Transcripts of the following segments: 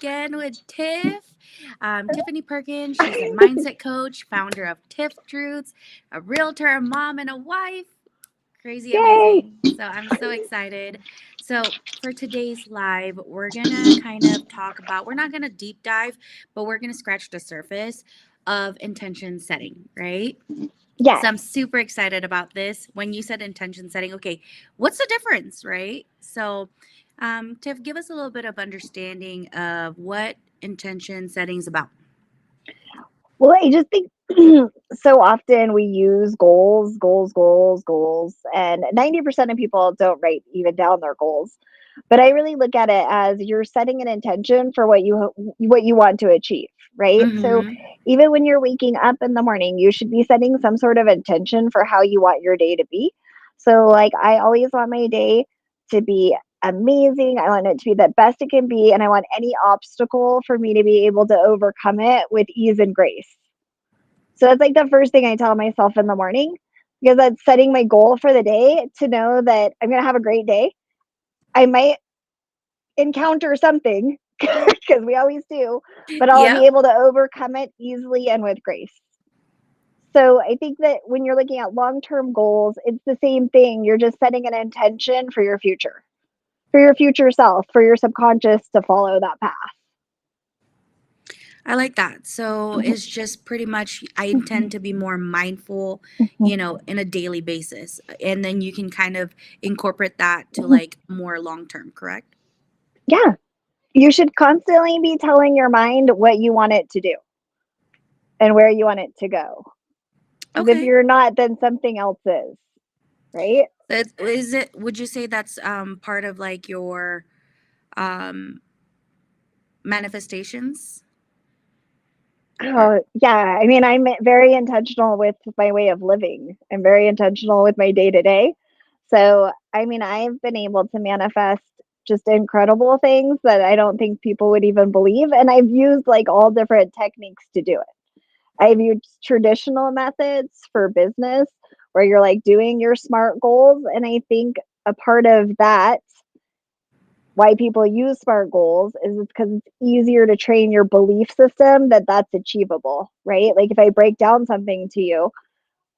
again with Tiff. Tiffany Perkins. She's a mindset coach, founder of Tiff Truths, a realtor, a mom, and a wife. Crazy Yay! amazing. So I'm so excited. So for today's live, we're gonna kind of talk about, we're not gonna deep dive, but we're gonna scratch the surface of intention setting, right? So Yes. I'm super excited about this. When you said intention setting, okay, what's the difference, right? So, Tiff, give us a little bit of understanding of what intention setting is about. Well, I just think so often we use goals, goals, goals, goals, and 90% of people don't write even down their goals. But I really look at it as you're setting an intention for what you want to achieve, right? So Mm-hmm. even when you're waking up in the morning, you should be setting some sort of intention for how you want your day to be. So like I always want my day to be amazing. I want it to be the best it can be, and I want any obstacle for me to be able to overcome it with ease and grace. So that's like the first thing I tell myself in the morning, because that's setting my goal for the day to know that I'm going to have a great day. I might encounter something because we always do, but I'll be Yep. able to overcome it easily and with grace. So I think that when you're looking at long-term goals, it's the same thing. You're just setting an intention for your future self, for your subconscious to follow that path. I like that. So it's just pretty much, I intend to be more mindful, in a daily basis. And then you can kind of incorporate that to like more long term, correct? Yeah, you should constantly be telling your mind what you want it to do and where you want it to go. Because if Okay. you're not, then something else is, right? Is it, would you say that's part of like your um, manifestations? Or Oh, yeah. I mean, I'm very intentional with my way of living. I'm very intentional with my day to day. So, I mean, I've been able to manifest just incredible things that I don't think people would even believe. And I've used like all different techniques to do it. I've used traditional methods for business where you're like doing your SMART goals. And I think a part of that, why people use SMART goals, is it's because it's easier to train your belief system that that's achievable, right? Like if I break down something to you,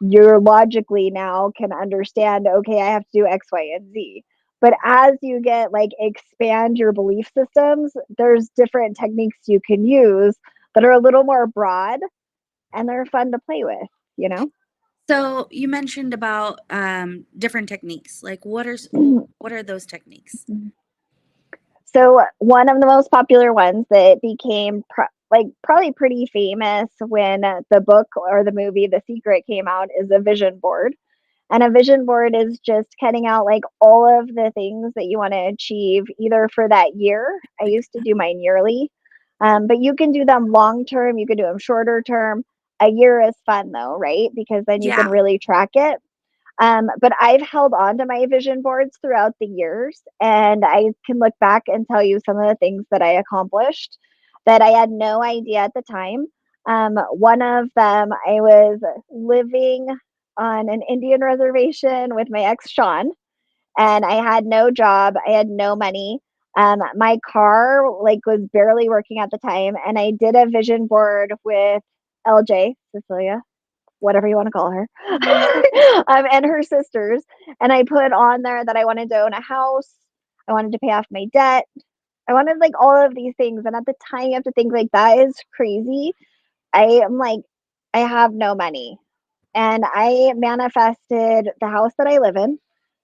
you're logically now can understand, okay, I have to do X, Y, and Z. But as you get like expand your belief systems, there's different techniques you can use that are a little more broad and they're fun to play with, you know? so you mentioned about different techniques. Like what are those techniques? So one of the most popular ones that became like probably pretty famous when the book or the movie The Secret came out is a vision board. And a vision board is just cutting out like all of the things that you want to achieve either for that year. I used to do mine yearly, but you can do them long term. You can do them shorter term. A year is fun though, right? Because then you can Yeah. really track it. But I've held on to my vision boards throughout the years, and I can look back and tell you some of the things that I accomplished that I had no idea at the time. One of them, I was living on an Indian reservation with my ex Sean, and I had no job. I had no money. My car like was barely working at the time, and I did a vision board with LJ Cecilia, whatever you want to call her, and her sisters. And I put on there that I wanted to own a house. I wanted to pay off my debt. I wanted like all of these things. And at the time, you have to think like that is crazy. I am like, I have no money. And I manifested the house that I live in.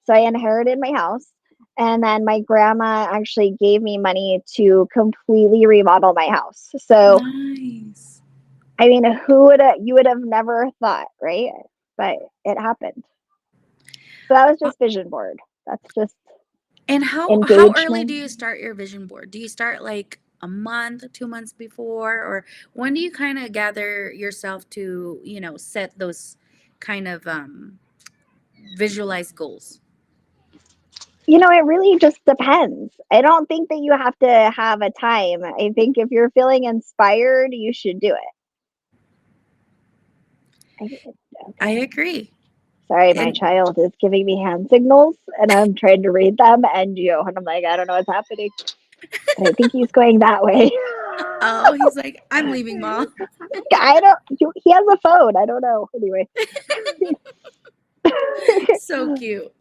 So I inherited my house. And then my grandma actually gave me money to completely remodel my house. So Nice. I mean, who would you would have never thought, right? But it happened. So that was Uh, just vision board. That's just And how early do engagement. you start your vision board? Do you start like a month, 2 months before, or when do you kind of gather yourself to, set those kind of visualized goals? It really just depends. I don't think that you have to have a time. I think if you're feeling inspired, you should do it. I Okay. agree. Sorry, my And child is giving me hand signals and I'm trying to read them and I'm like, I don't know what's happening. But I think he's going that way. Oh, he's like, I'm leaving, mom. I don't. He has a phone. I don't know. Anyway, So cute.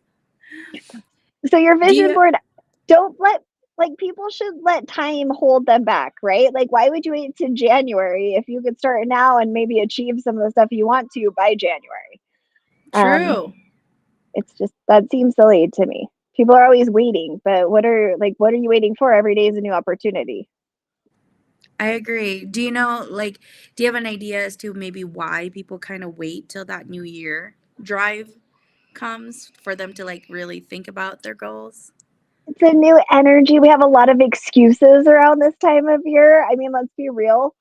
so your Do vision you board, don't let, like, people should let time hold them back, right? Like, why would you wait to January if you could start now and maybe achieve some of the stuff you want to by January? Um, true? it's just, that seems silly to me. People are always waiting, but what are you waiting for? Every day is a new opportunity. I agree. Do you know, like, do you have an idea as to maybe why people kind of wait till that new year drive comes for them to like really think about their goals? It's a new energy. We have a lot of excuses around this time of year. I mean, let's be real.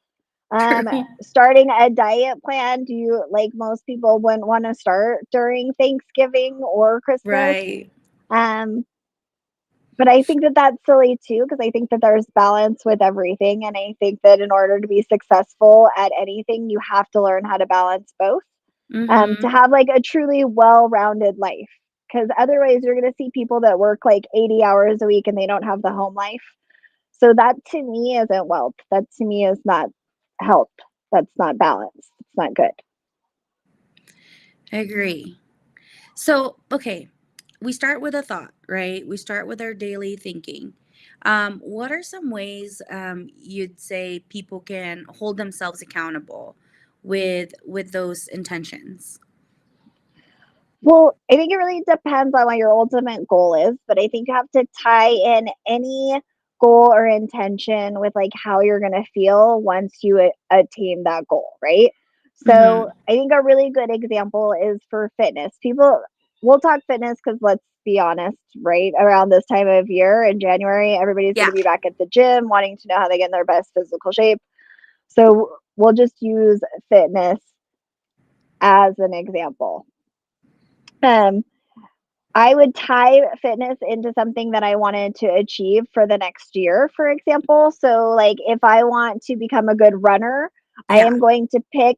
Um, True. Starting a diet plan, do you, like, most people wouldn't want to start during Thanksgiving or Christmas. Right. Um, but I think that that's silly too, because I think that there's balance with everything. And I think that in order to be successful at anything, you have to learn how to balance both, to Mm-hmm. have like a truly well rounded life. Because otherwise, you're going to see people that work like 80 hours a week and they don't have the home life. So that to me isn't wealth. That to me is not health. That's not balance. It's not good. I agree. So, okay, we start with a thought, right? We start with our daily thinking. What are some ways you'd say people can hold themselves accountable with those intentions? Well, I think it really depends on what your ultimate goal is, but I think you have to tie in any goal or intention with like how you're going to feel once you attain that goal, right? So, Mm-hmm. I think a really good example is for fitness. People, we'll talk fitness because let's be honest, right? Around this time of year in January, everybody's going Yeah. to be back at the gym wanting to know how they get in their best physical shape. So, we'll just use fitness as an example. Um, I would tie fitness into something that I wanted to achieve for the next year, for example. So, like, if I want to become a good runner, I Yeah. am going to pick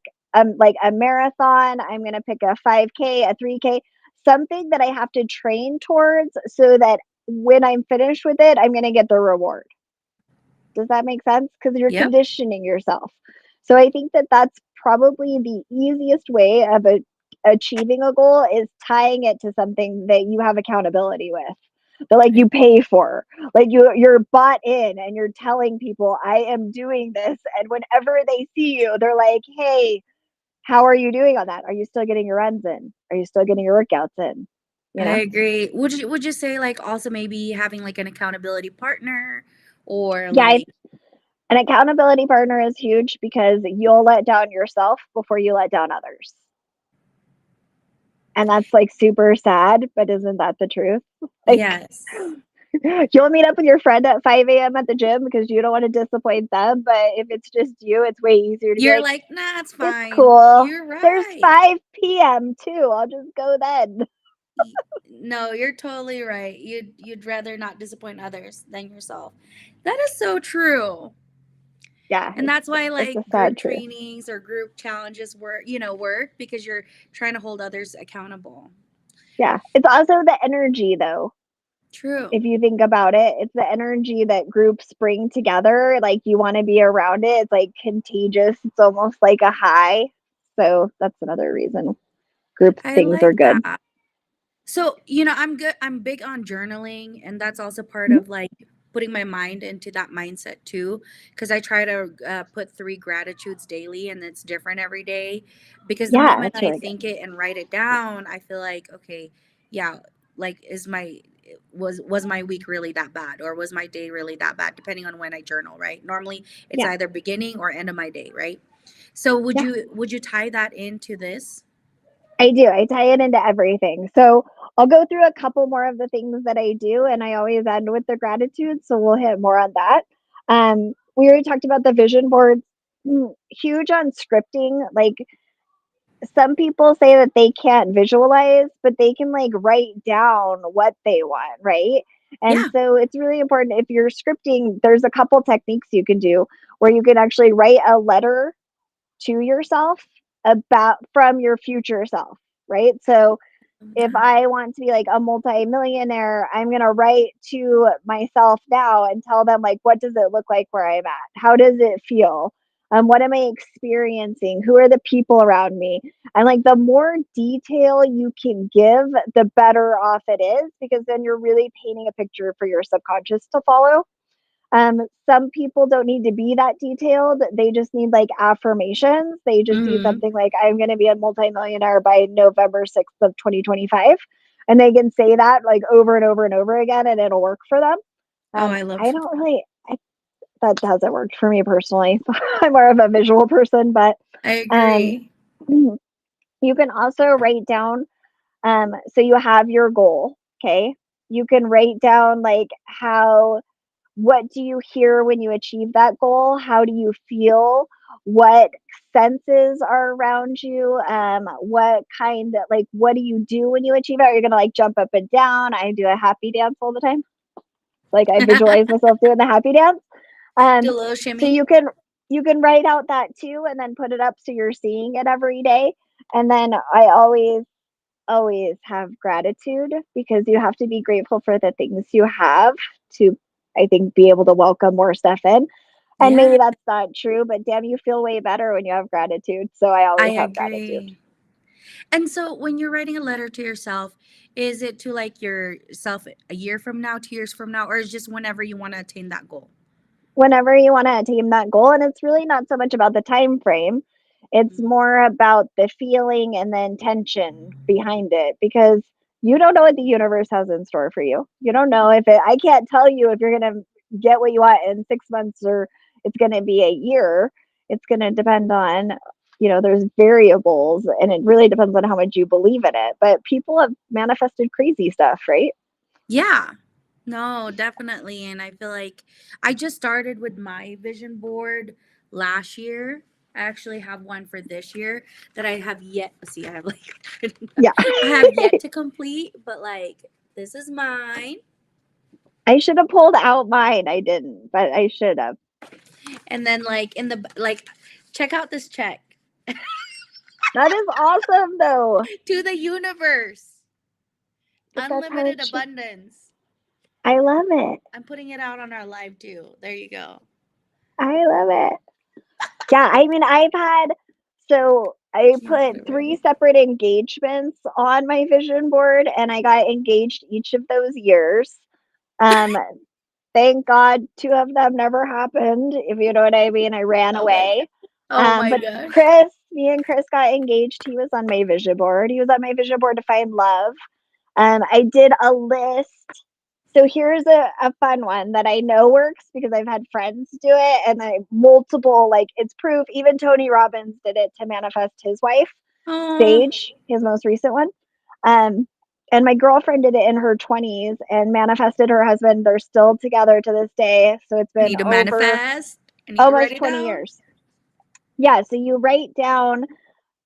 like a marathon. I'm going to pick a 5K, a 3K, something that I have to train towards so that when I'm finished with it, I'm going to get the reward. Does that make sense? Because you're Yep. conditioning yourself. So I think that that's probably the easiest way of achieving a goal is tying it to something that you have accountability with, that like I, you pay for, like you're bought in and you're telling people I am doing this, and whenever they see you, they're like, hey, how are you doing on that? Are you still getting your runs in? Are you still getting your workouts in? You I know? agree. Would you say like also maybe having like an accountability partner or Yeah, like an accountability partner is huge because you'll let down yourself before you let down others. And that's like super sad, but isn't that the truth? Like, yes. you'll meet up with your friend at 5 a.m. at the gym because you don't want to disappoint them. But if it's just you, it's way easier to be You're like, like, nah, it's it's fine. cool. You're There's right. 5 p.m. too. I'll just go then. Y- No, you're totally right. You'd rather not disappoint others than yourself. That is so true. Yeah, And that's why it's a like sad group truth. trainings or group challenges work because you're trying to hold others accountable. Yeah. It's also the energy, though. True. If you think about it, it's the energy that groups bring together. Like, you want to be around it. It's like contagious. It's almost like a high. So that's another reason group I things are like good. that. So, I'm good. I'm big on journaling, and that's also part Mhm. of like putting my mind into that mindset too. Because I try to put three gratitudes daily, and it's different every day. Because the Yeah, moment that's I really good. think it and write it down, I feel like, okay, yeah, like was my week really that bad, or was my day really that bad? Depending on when I journal, right? Normally, it's Yeah, either beginning or end of my day, right? So, would yeah, you tie that into this? I do. I tie it into everything. So I'll go through a couple more of the things that I do, and I always end with the gratitude. So we'll hit more on that. We already talked about the vision boards. Huge on scripting. Like, some people say that they can't visualize, but they can like write down what they want, right? And Yeah. so it's really important if you're scripting, there's a couple techniques you can do where you can actually write a letter to yourself about from your future self, right? So If I want to be like a multi-millionaire, I'm going to write to myself now and tell them like, what does it look like where I'm at? How does it feel? What am I experiencing? Who are the people around me? And like the more detail you can give, the better off it is, because then you're really painting a picture for your subconscious to follow. Some people don't need to be that detailed. They just need like affirmations. They just need Mm-hmm. something like, I'm going to be a multimillionaire by November 6th of 2025. And they can say that like over and over and over again, and it'll work for them. Oh, I love I don't really, that hasn't worked for me personally. I'm more of a visual person, but I um, agree. you can also write down, so you have your goal. Okay. You can write down like what do you hear when you achieve that goal? How do you feel? What senses are around you? What kind of like what do you do when you achieve it? Are you gonna like jump up and down? I do a happy dance all the time. Like I visualize myself doing the happy dance. Do Um, a little so shimmy. you can write out that too, and then put it up so you're seeing it every day. And then I always have gratitude, because you have to be grateful for the things you have to, I think, be able to welcome more stuff in. And maybe Yeah, that's not true, but damn, you feel way better when you have gratitude. So I I always have gratitude. agree. And so when you're writing a letter to yourself, is it to like yourself a year from now, 2 years from now, or is just whenever you want to attain that goal? Whenever you want to attain that goal, and it's really not so much about the time frame, it's more about the feeling and the intention behind it, because you don't know what the universe has in store for you. You don't know if it, I can't tell you if you're going to get what you want in 6 months or it's going to be a year. It's going to depend on, there's variables, and it really depends on how much you believe in it. But people have manifested crazy stuff, right? Yeah. No, definitely. And I feel like I just started with my vision board last year. I actually have one for this year that I have yet see I have like Yeah. I have yet to complete, but like this is mine. I should have pulled out mine. I didn't, but I should have. And then like in the like check out this check That is awesome, though. to the universe. But that's how Unlimited it should. abundance. I love it. I'm putting it out on our live too. There you go. I love it. Yeah, I mean, so I He's put three ready. separate engagements on my vision board, and I got engaged each of those years. Um, thank God two of them never happened, if you know what I mean. I ran Oh my god. away. Oh my But gosh. Me and Chris got engaged. He was on my vision board. He was on my vision board to find love. I did a list. So here's a fun one that I know works because I've had friends do it, and multiple, like, it's proof. Even Tony Robbins did it to manifest his wife, Oh, Sage, his most recent one. Um, and my girlfriend did it in her 20s and manifested her husband. They're still together to this day. So it's I been need to over manifest. I need to write almost it 20 down. years. Yeah. So you write down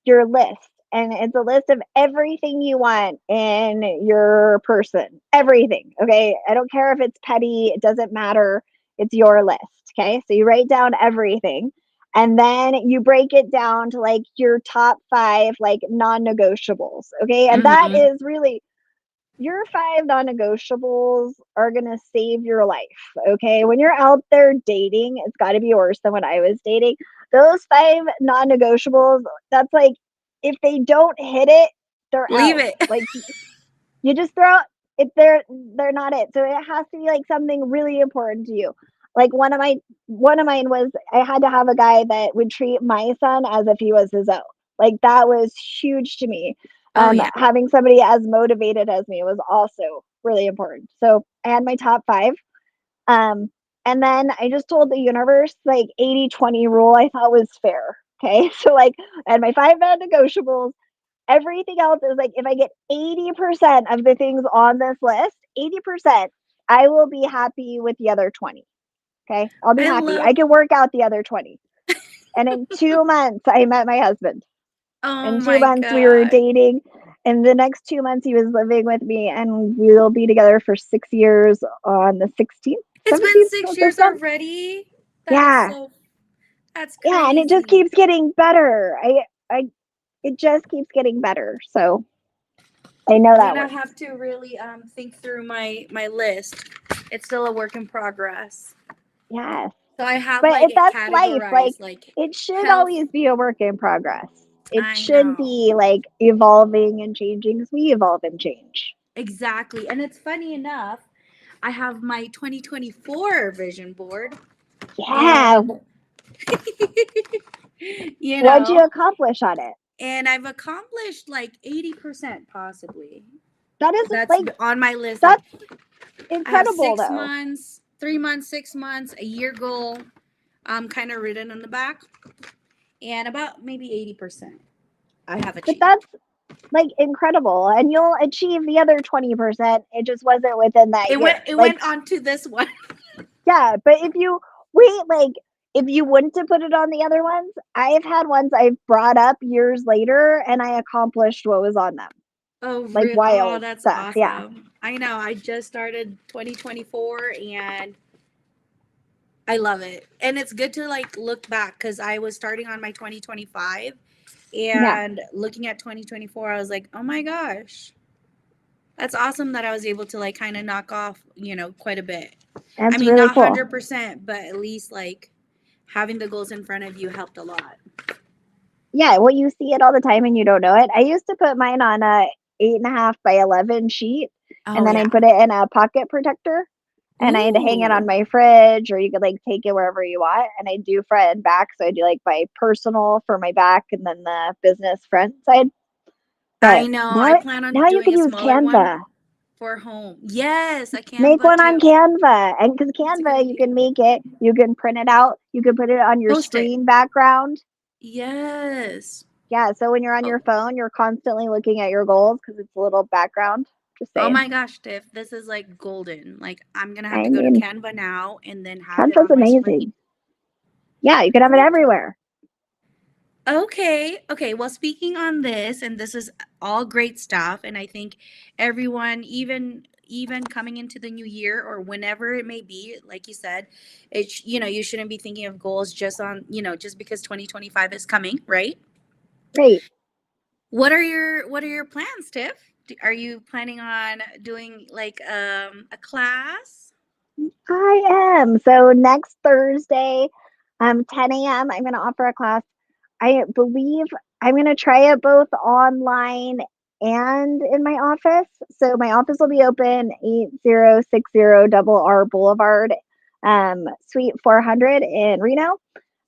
your list, and it's a list of everything you want in your person. Everything. Okay. I don't care if it's petty, it doesn't matter. It's your list. Okay. So you write down everything, and then you break it down to like your top five, like non-negotiables. Okay. And that Mm-hmm. is really your five non-negotiables are going to save your life. Okay. When you're out there dating, it's got to be worse than when I was dating. Those five non-negotiables, that's like, if they don't hit it, they're Leave out. it. Like, you just throw if they're not it. So it has to be like something really important to you. Like one of mine was, I had to have a guy that would treat my son as if he was his own. Like that was huge to me. Oh yeah. Having somebody as motivated as me was also really important. So I had my top five. Um, and then I just told the universe, like, 80-20 rule I thought was fair. Okay. So like I had my five non-negotiables. Everything else is like, if I get 80% of the things on this list, 80%, I will be happy with the other 20. Okay. I'll be I happy. I love. can work out the other 20. And in 2 months, I met my husband. Oh In two my months, we were god. dating. In the next 2 months, he was living with me, and we'll be together for 6 years on the 16th, It's been 17th six of this years month. already. That is Yeah. so. That's Yeah. And it just crazy. keeps getting better. It just keeps getting better. So I know I'm that gonna one. have to really think through my list. It's still a work in progress. Yes. So I have But like if it that's life, like categorized like it should health. always be a work in progress. It I should know. be like evolving and changing because we evolve and change. Exactly. And it's funny enough, I have my 2024 vision board Yeah. and you What'd you know, accomplish on it? and I've accomplished like 80% possibly. That is That's like on my list. Like that's I have incredible six though. months, 3 months, 6 months, a year goal, kind of written on the back, and about maybe 80% I have But achieved. that's like incredible. And you'll achieve the other 20%. It just wasn't within that It year. went it Like, went on to this one. yeah, but if you wait, like if you wouldn't have put it on the other ones, I've had ones I've brought up years later and I accomplished what was on them. Oh, Like real. Oh, wild that's stuff. Yeah. awesome. I know. I just started 2024 and I love it. And it's good to like look back because I was starting on my 2025 Yeah. and looking at 2024, I was like, oh my gosh, that's awesome that I was able to like kind of knock off, quite a bit. I That's mean, really not cool. 100%, but at least like having the goals in front of you helped a lot. Yeah. Well, you see it all the time and you don't know it. I used to put mine on a 8.5 by 11 sheet and Oh, then I yeah. put it in a pocket protector and I had to hang it on Ooh. my fridge or you could like take it wherever you want. And I do front and back. So I do like my personal for my back and then the business front side. I But know. I now plan on now you doing can a use smaller Canva. one for home. Yes, a Make Canva one on too. Canva. And because That's a good Canva, you idea. can make it, you can print it out, you can put it on your Post it. screen background. Yes. Yeah, so when you're on Oh, your phone, you're constantly looking at your goals because it's a little background. Just oh saying. my gosh, Tiff, this is like golden. Like I'm gonna have I to go to mean, Canva now and then have it Canva's on my screen. amazing. Yeah, you can have it Very cool. everywhere. Okay, okay. Well, speaking on this, and this is all great stuff, and I think everyone, even coming into the new year or whenever it may be, like you said, you shouldn't be thinking of goals just on just because 2025 is coming, right? Great. What are your plans, Tiff? Are you planning on doing like a class? I am. So next Thursday, 10 a.m., I'm going to offer a class. I believe I'm going to try it both online and in my office. So my office will be open 8060 Double R Boulevard, Suite 400 in Reno.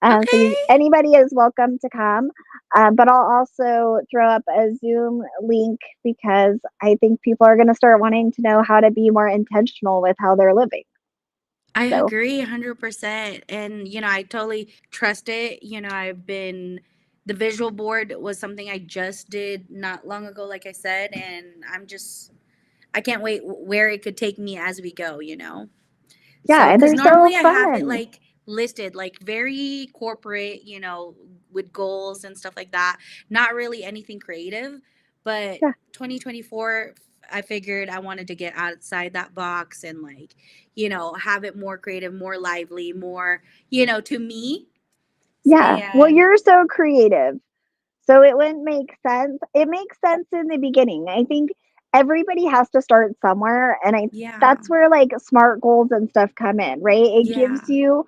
So Okay. anybody is welcome to come. But I'll also throw up a Zoom link because I think people are going to start wanting to know how to be more intentional with how they're living. I So agree 100%. And, I totally trust it. The visual board was something I just did not long ago, like I said. And I can't wait where it could take me as we go. So, yeah, and because they're so normally I have it fun. like listed, like very corporate, with goals and stuff like that. Not really anything creative, but Yeah, 2024, I figured I wanted to get outside that box and like, have it more creative, more lively, more, to me. yeah. Well, And you're so creative. So it wouldn't make sense. It makes sense in the beginning. I think everybody has to start somewhere. And yeah, that's where like smart goals and stuff come in, right? It yeah, gives you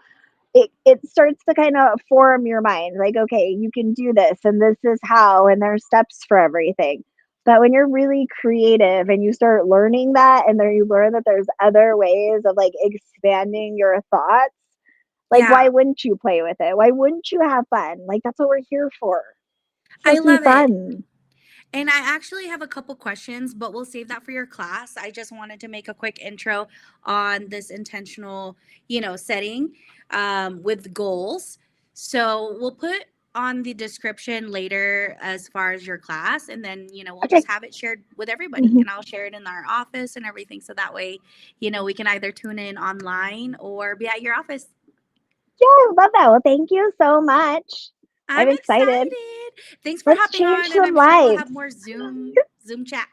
it starts to kind of form your mind like okay you can do this and this is how and there's steps for everything but when you're really creative and you start learning that and then you learn that there's other ways of like expanding your thoughts like why yeah. wouldn't you play with it why wouldn't you have fun like that's what we're here for it's I supposed to be love it. fun. And I actually have a couple questions, but we'll save that for your class. I just wanted to make a quick intro on this intentional, setting with goals. So we'll put on the description later as far as your class, and then, we'll Okay. just have it shared with everybody, Hmm. and I'll share it in our office and everything. So that way, we can either tune in online or be at your office. Yeah, I love that. Well, thank you so much. I'm I'm excited. excited. Thanks for Let's hopping change on, and some I'm sure we'll have lives. more Zoom chat.